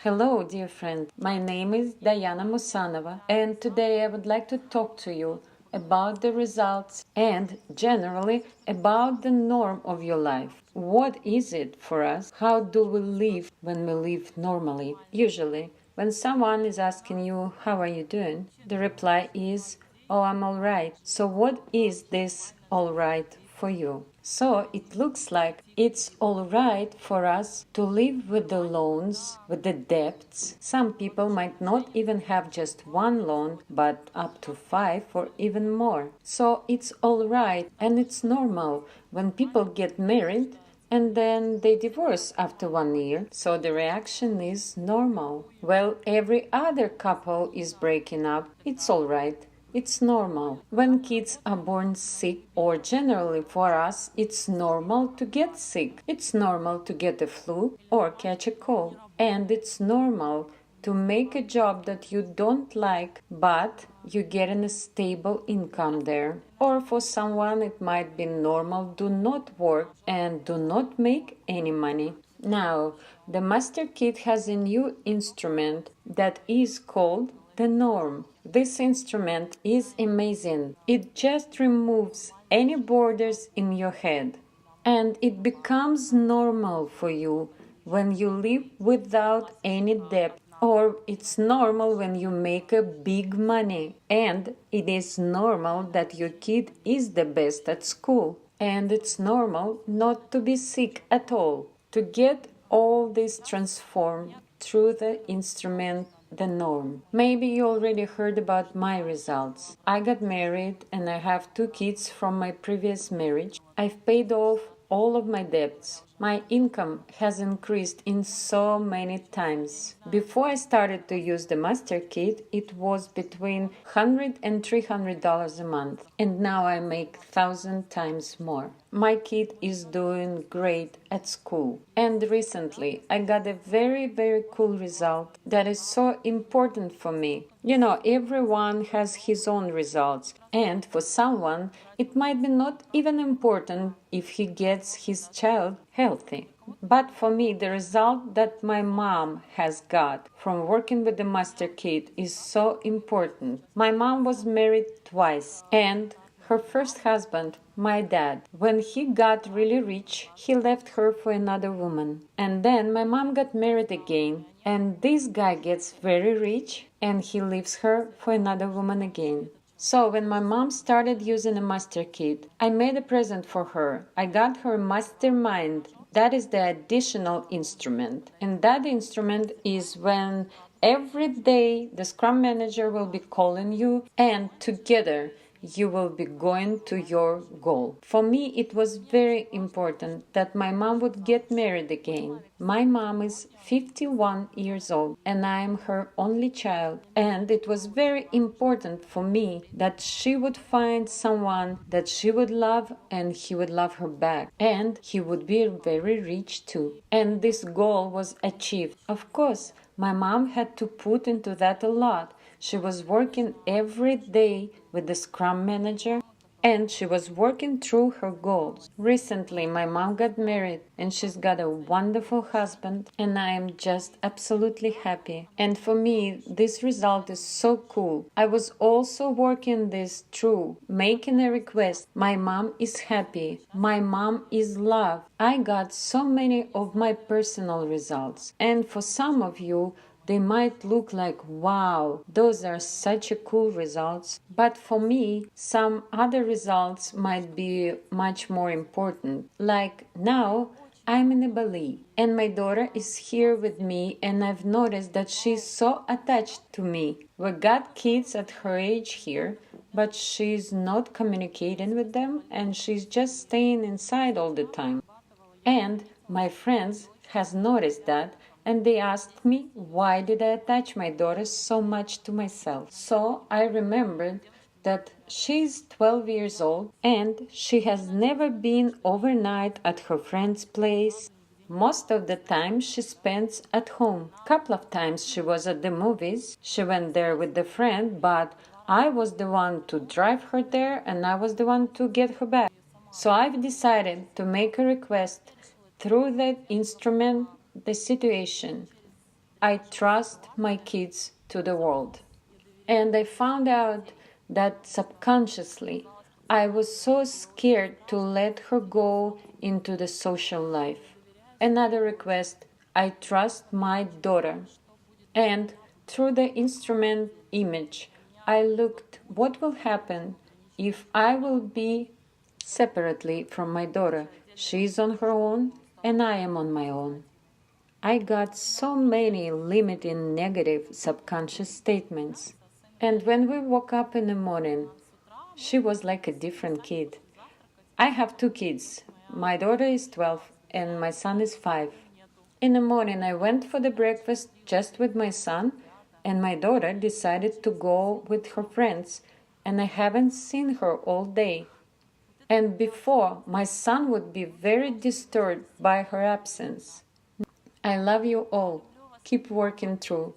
Hello, dear friend. My name is Diana Musanova, and today I would like to talk to you about the results and generally about the norm of your life. What is it for us? How do we live when we live normally? Usually, when someone is asking you, "How are you doing?" the reply is, "Oh, I'm all right." So, what is this all right for you? So it looks like it's all right for us to live with the loans, with the debts. Some people might not even have just one loan, but up to five or even more. So it's all right and it's normal when people get married and then they divorce after 1 year. So the reaction is normal. Well, every other couple is breaking up. It's all right. It's normal. When kids are born sick, or generally for us, it's normal to get sick. It's normal to get a flu or catch a cold. And it's normal to make a job that you don't like, but you get a stable income there. Or for someone, it might be normal to not work and do not make any money. Now, the Master Kit has a new instrument that is called the norm. This instrument is amazing. It just removes any borders in your head. And it becomes normal for you when you live without any debt. Or it's normal when you make a big money. And it is normal that your kid is the best at school. And it's normal not to be sick at all. To get all this transformed through the instrument the norm. Maybe you already heard about my results. I got married and I have 2 kids from my previous marriage. I've paid off all of my debts. My income has increased in so many times. Before I started to use the Master Kit, it was between $100 and $300 a month, and now I make 1,000 times more. My kid is doing great at school. And recently, I got a very cool result that is so important for me. You know, everyone has his own results, and for someone, it might be not even important if he gets his child healthy. But for me, the result that my mom has got from working with the Master Kit is so important. My mom was married twice, and her first husband, my dad, when he got really rich, he left her for another woman. And then my mom got married again, and this guy gets very rich, and he leaves her for another woman again. So when my mom started using a Master Kit, I made a present for her. I got her a Mastermind. That is the additional instrument. And that instrument is when every day the Scrum Manager will be calling you, and together you will be going to your goal. For me, it was very important that my mom would get married again. My mom is 51 years old and I am her only child. And it was very important for me that she would find someone that she would love and he would love her back. And he would be very rich too. And this goal was achieved. Of course, my mom had to put into that a lot. She was working every day with the Scrum Manager and she was working through her goals. Recently, my mom got married and she's got a wonderful husband, and I am just absolutely happy. And for me, this result is so cool. I was also working this through, making a request. My mom is happy. My mom is loved. I got so many of my personal results. And for some of you, they might look like, wow, those are such a cool results. But for me, some other results might be much more important. Like now, I'm in Bali and my daughter is here with me, and I've noticed that she's so attached to me. We got kids at her age here, but she's not communicating with them and she's just staying inside all the time. And my friends has noticed that, and they asked me why did I attach my daughter so much to myself. So I remembered that she's 12 years old and she has never been overnight at her friend's place. Most of the time she spends at home. Couple of times she was at the movies. She went there with the friend, but I was the one to drive her there and I was the one to get her back. So I've decided to make a request through that instrument, the situation. I trust my kids to the world. And I found out that subconsciously I was so scared to let her go into the social life. Another request, I trust my daughter. And through the instrument image, I looked what will happen if I will be separately from my daughter. She's on her own and I am on my own. I got so many limiting negative subconscious statements. And when we woke up in the morning, she was like a different kid. I have two kids. My daughter is 12 and my son is 5. In the morning, I went for the breakfast just with my son, and my daughter decided to go with her friends, and I haven't seen her all day. And before, my son would be very disturbed by her absence. I love you all. Keep working through.